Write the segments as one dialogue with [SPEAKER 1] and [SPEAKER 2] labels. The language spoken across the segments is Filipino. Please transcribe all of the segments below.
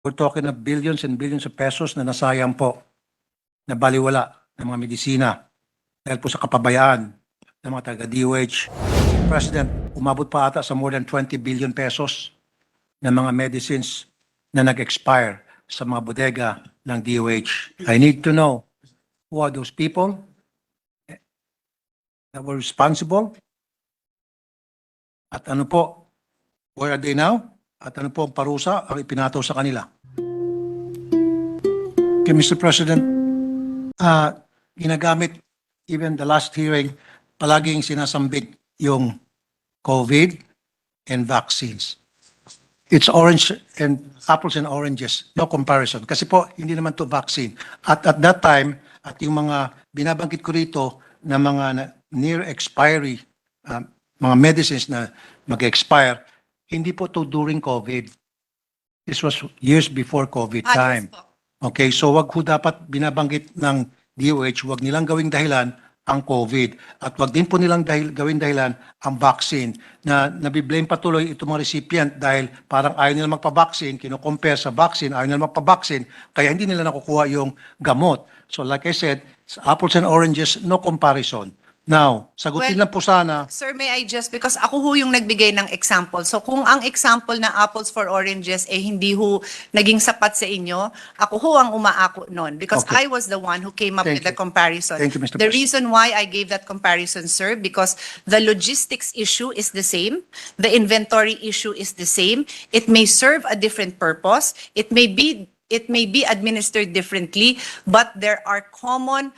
[SPEAKER 1] We're talking of billions and billions of pesos na nasayang po, na baliwala ng mga medisina dahil po sa kapabayaan ng mga taga-DOH. President, umabot pa ata sa more than 20 billion pesos ng mga medicines na nag-expire sa mga bodega ng DOH. I need to know who are those people that were responsible at ano po, where are they now? At ano po ang parusa ang ipinato sa kanila? Okay, Mr. President, ginagamit even the last hearing, palaging sinasambit yung COVID and vaccines. It's orange and apples and oranges, no comparison. Kasi po, hindi naman to vaccine. At that time, at yung mga binabanggit ko rito na mga near expiry, mga medicines na mag-expire, hindi po to during COVID. This was years before COVID time.
[SPEAKER 2] Yes po.
[SPEAKER 1] Okay, so wag ho dapat binabanggit ng DOH, wag nilang gawing dahilan ang COVID. At wag din po nilang gawing dahilan ang vaccine na nabiblame patuloy itong mga recipient dahil parang ayaw nila magpa-vaccine, kino-compare sa vaccine, ayaw nila magpa-vaccine, kaya hindi nila nakukuha yung gamot. So like I said, apples and oranges, no comparison. Now, sagutin
[SPEAKER 2] Well,
[SPEAKER 1] lang po sana.
[SPEAKER 2] Sir, may I just, because ako ho yung nagbigay ng example. So kung ang example na apples for oranges eh hindi ho naging sapat sa inyo, ako ho ang umaako nun because
[SPEAKER 1] Okay.
[SPEAKER 2] I was the one who came up
[SPEAKER 1] Thank
[SPEAKER 2] with the
[SPEAKER 1] you.
[SPEAKER 2] comparison.
[SPEAKER 1] Thank you, Mr.
[SPEAKER 2] The
[SPEAKER 1] President.
[SPEAKER 2] reason why I gave that comparison, sir, because the logistics issue is the same, the inventory issue is the same. It may serve a different purpose. It may be administered differently, but there are common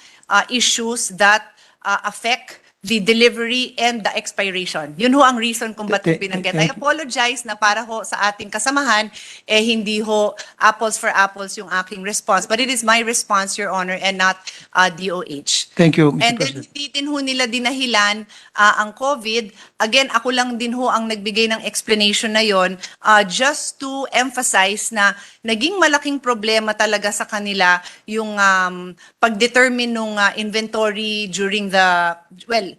[SPEAKER 2] issues that affect the delivery and the expiration. Yun ho ang reason kung ba't ko binanggit. I apologize na para ho sa ating kasamahan, eh hindi ho apples for apples yung aking response. But it is my response, Your Honor, and not DOH.
[SPEAKER 1] Thank you, Mr.
[SPEAKER 2] And then
[SPEAKER 1] President.
[SPEAKER 2] hindi din ho nila dinahilan ang COVID. Again, ako lang din ho ang nagbigay ng explanation na yon just to emphasize na naging malaking problema talaga sa kanila yung pag-determine ng inventory during the, well,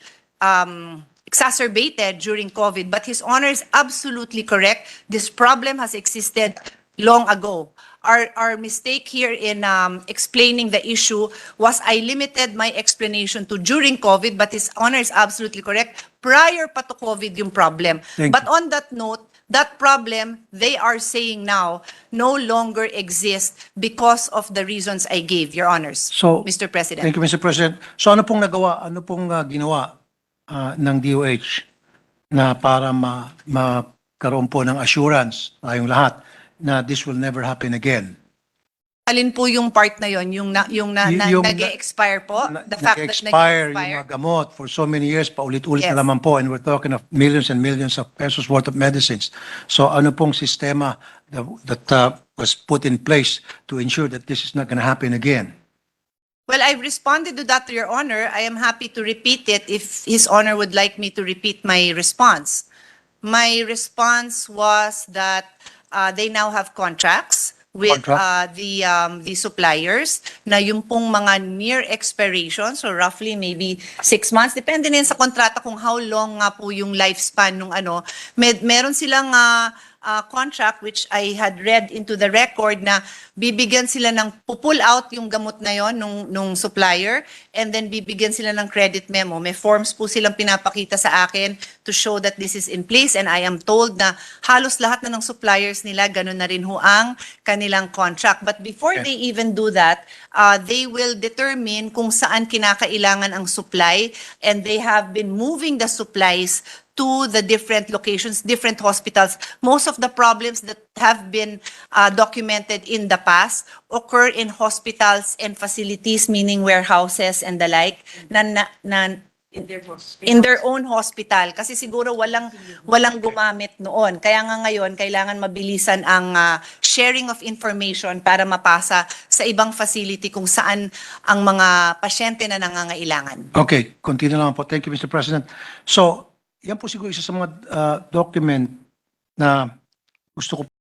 [SPEAKER 2] exacerbated during COVID. But His Honor is absolutely correct. This problem has existed long ago. Our mistake here in explaining the issue was I limited my explanation to during COVID, but His Honor is absolutely correct. Prior pa to COVID yung problem.
[SPEAKER 1] Thank
[SPEAKER 2] But
[SPEAKER 1] you.
[SPEAKER 2] on that note, that problem, they are saying now, no longer exists because of the reasons I gave, Your Honors,
[SPEAKER 1] So,
[SPEAKER 2] Mr. President.
[SPEAKER 1] Thank you, Mr. President. So ano pong ginawa ng DOH na para magkaroon po ng assurance tayong lahat na this will never happen again?
[SPEAKER 2] Alin po yung part na yon, yung nag-expire po? The fact that
[SPEAKER 1] Nag-expire yung
[SPEAKER 2] nag-expire?
[SPEAKER 1] mga gamot for so many years, paulit-ulit
[SPEAKER 2] Yes.
[SPEAKER 1] na naman po, and we're talking of millions and millions of pesos worth of medicines. So ano pong sistema that was put in place to ensure that this is not going to happen again?
[SPEAKER 2] Well, I responded to that, Your Honor. I am happy to repeat it if His Honor would like me to repeat my response. My response was that they now have contracts with the suppliers na yung pong mga near expiration, so roughly maybe 6 months, depende din sa kontrata kung how long nga po yung lifespan nung ano. Meron silang contract which I had read into the record na bibigyan sila ng pull out yung gamot na yon nung supplier, and then bibigyan sila ng credit memo. May forms po silang pinapakita sa akin to show that this is in place, and I am told na halos lahat na ng suppliers nila ganun na rin ho ang kanilang contract. But before they even do that, they will determine kung saan kinakailangan ang supply, and they have been moving the supplies to the different locations, different hospitals. Most of the problems that have been documented in the past occur in hospitals and facilities, meaning warehouses and the like, in their own hospital. Kasi siguro walang gumamit noon. Kaya nga ngayon, kailangan mabilisan ang sharing of information para mapasa sa ibang facility kung saan ang mga pasyente na nangangailangan.
[SPEAKER 1] Okay, continue lang po. Thank you, Mr. President. So, yan po siguro isa sa mga document na gusto ko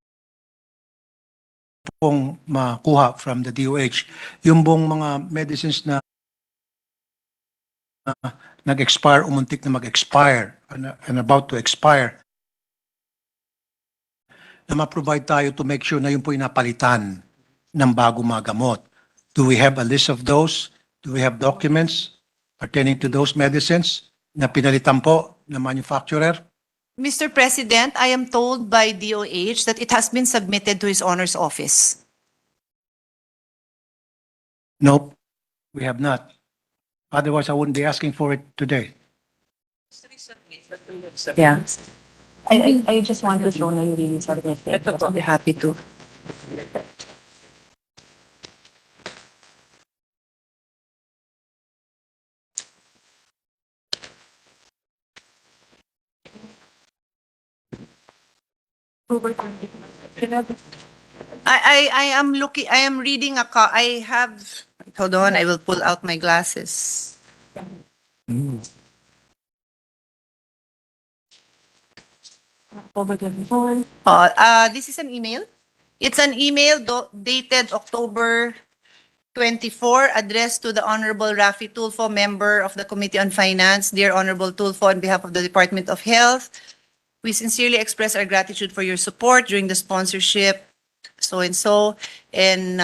[SPEAKER 1] pong makuha from the DOH. Yung bong mga medicines na nag-expire, umuntik na mag-expire, and about to expire, na ma-provide tayo to make sure na yun po inapalitan ng bagong mga gamot. Do we have a list of those? Do we have documents pertaining to those medicines na pinalitan po ng manufacturer?
[SPEAKER 2] Mr. President, I am told by DOH that it has been submitted to His Honor's office.
[SPEAKER 1] Nope, we have not. Otherwise, I wouldn't be asking for it today.
[SPEAKER 3] Yeah. I just want to show na yung really submit it. I'll be happy to.
[SPEAKER 2] I am reading I have, hold on, I will pull out my glasses. This is an email. It's an email dated October 24, addressed to the Honorable Raffy Tulfo, member of the Committee on Finance. Dear Honorable Tulfo, on behalf of the Department of Health, we sincerely express our gratitude for your support during the sponsorship, so-and-so, and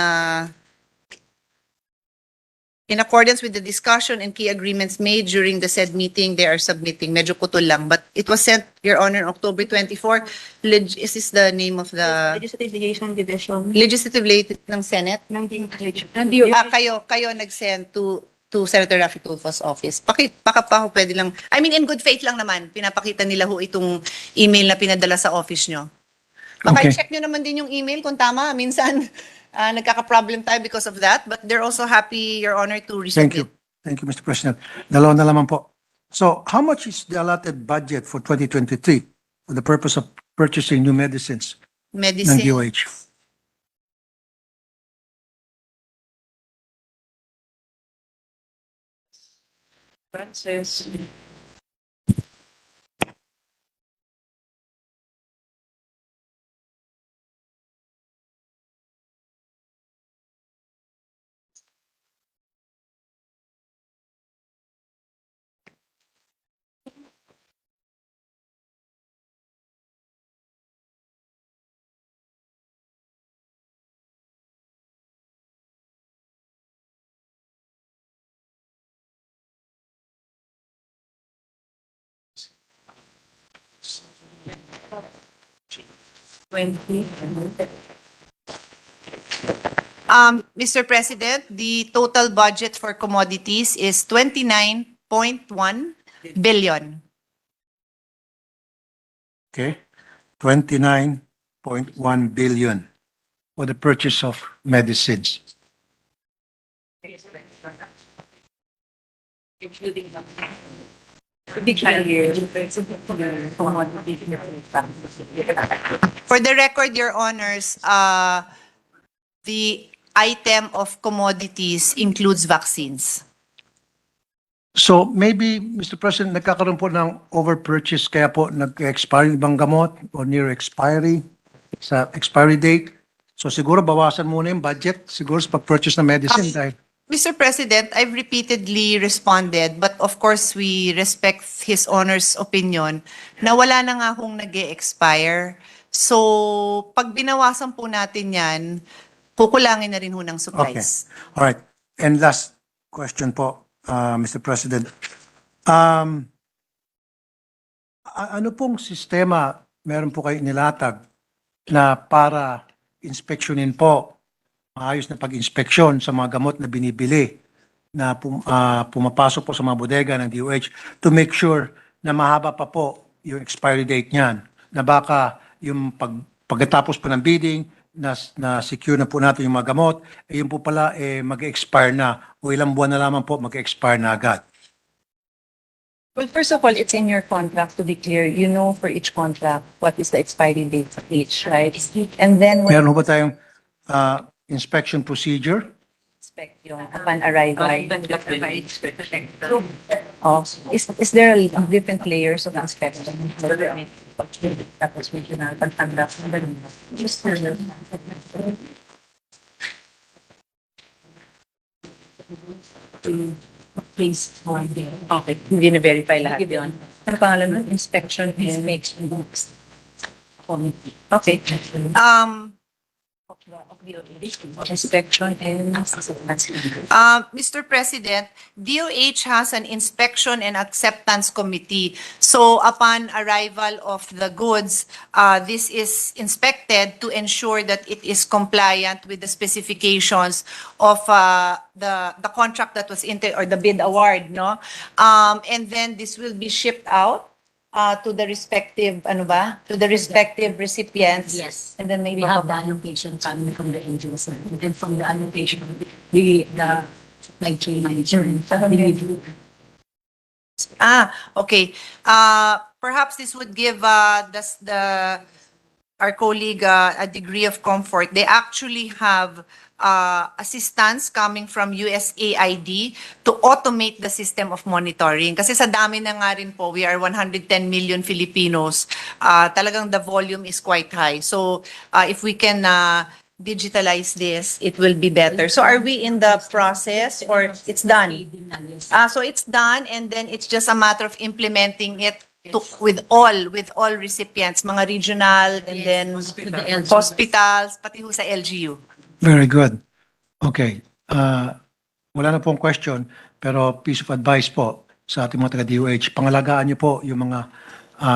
[SPEAKER 2] in accordance with the discussion and key agreements made during the said meeting, they are submitting. Medyo putol lang, but it was sent, Your Honor, on October 24. Is this the name of the
[SPEAKER 3] Legislative Liaison Division
[SPEAKER 2] legislative late ng Senate?
[SPEAKER 3] ng DOH.
[SPEAKER 2] Kayo nag-send to Senator Raffy Tulfo's office. Baka pa ho pwede lang, I mean, in good faith lang naman, pinapakita nila ho itong email na pinadala sa office nyo. Baka
[SPEAKER 1] Okay.
[SPEAKER 2] check nyo naman din yung email kung tama. Minsan, nagkaka-problem tayo because of that, but they're also happy, Your Honor, to resubmit.
[SPEAKER 1] Thank you. Thank you, Mr. President. Dalawa na lamang po. So, how much is the allotted budget for 2023 for the purpose of purchasing new medicines ng
[SPEAKER 2] Medicine.
[SPEAKER 1] DOH?
[SPEAKER 3] Francis.
[SPEAKER 2] Mr. President, the total budget for commodities is 29.1 billion.
[SPEAKER 1] Okay? 29.1 billion for the purchase of medicines.
[SPEAKER 3] Including big year.
[SPEAKER 2] For the record, Your Honors, the item of commodities includes vaccines.
[SPEAKER 1] So maybe, Mr. President, nagkakaroon po ng overpurchase kaya po nag-expire yung ibang gamot o near expiry sa expiry date. So siguro bawasan muna yung budget siguro sa pag-purchase ng medicine dahil
[SPEAKER 2] Mr. President, I've repeatedly responded, but of course we respect His Honor's opinion na wala na nga hong nag-e-expire. So pag binawasan po natin yan, kukulangin na rin ho ng
[SPEAKER 1] okay.
[SPEAKER 2] supplies.
[SPEAKER 1] All right. And last question po, Mr. President. Ano pong sistema meron po kayo nilatag na para inspeksyonin po maayos na pag-inspeksyon sa mga gamot na binibili na pumapasok po sa mga bodega ng DOH to make sure na mahaba pa po yung expiry date niyan, na baka yung pagkatapos po ng bidding na secure na po natin yung mga gamot, yun po pala mag-expire na o ilang buwan na lamang po mag-expire na agad.
[SPEAKER 3] Well, first of all, it's in your contract to be clear. You know for each contract what is the expiry date for each, right? And then when
[SPEAKER 1] Meron ho ba tayong inspection procedure?
[SPEAKER 3] you inspect yung upon arrival. Oh, is there different layers of inspection? Tapos medyo na pagtanggap ng ganun. Just please. Okay. Hindi na-verify lahat yun. Ano pangalan nun? Inspection and makes books. committee. Okay. Of the inspection and acceptance.
[SPEAKER 2] Mr. President, DOH has an inspection and acceptance committee. So upon arrival of the goods, this is inspected to ensure that it is compliant with the specifications of the contract that was or the bid award, no? And then this will be shipped out to the respective, to the respective recipients.
[SPEAKER 3] Yes.
[SPEAKER 2] And then maybe
[SPEAKER 3] We have the allocation coming from the agency, and then from the allocation, the supply chain manager.
[SPEAKER 2] Okay. Perhaps this would give our colleague a degree of comfort. They actually have assistance coming from USAID to automate the system of monitoring. Kasi sa dami na nga rin po, we are 110 million Filipinos. Talagang the volume is quite high. So if we can digitalize this, it will be better. So are we in the process or it's done? So it's done, and then it's just a matter of implementing it with all recipients, mga regional, and then hospitals, pati ho sa LGU.
[SPEAKER 1] Very good. Okay. Wala na pong question, pero piece of advice po sa ating mga taga-DOH, pangalagaan niyo po yung mga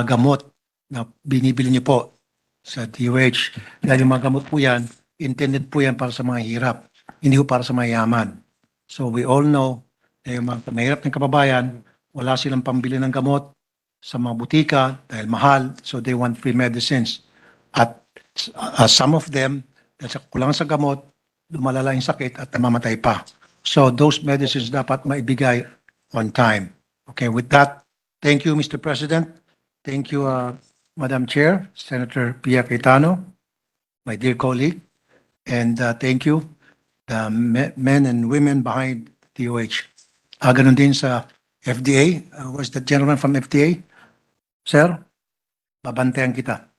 [SPEAKER 1] gamot na binibili niyo po sa DOH. Dahil yung mga gamot po yan, intended po yan para sa mga hirap, hindi po para sa mayaman. So we all know na yung mga mahirap ng kababayan, wala silang pambili ng gamot sa mga butika dahil mahal, so they want free medicines. At some of them, dahil sa kulangan sa gamot, lumalala yung sakit at namamatay pa. So those medicines dapat maibigay on time. Okay, with that, thank you, Mr. President. Thank you, Madam Chair, Senator Pia Cayetano, my dear colleague. And thank you, the men and women behind DOH. Ganun din sa FDA. Was the gentleman from FDA? Sir, babantayan kita.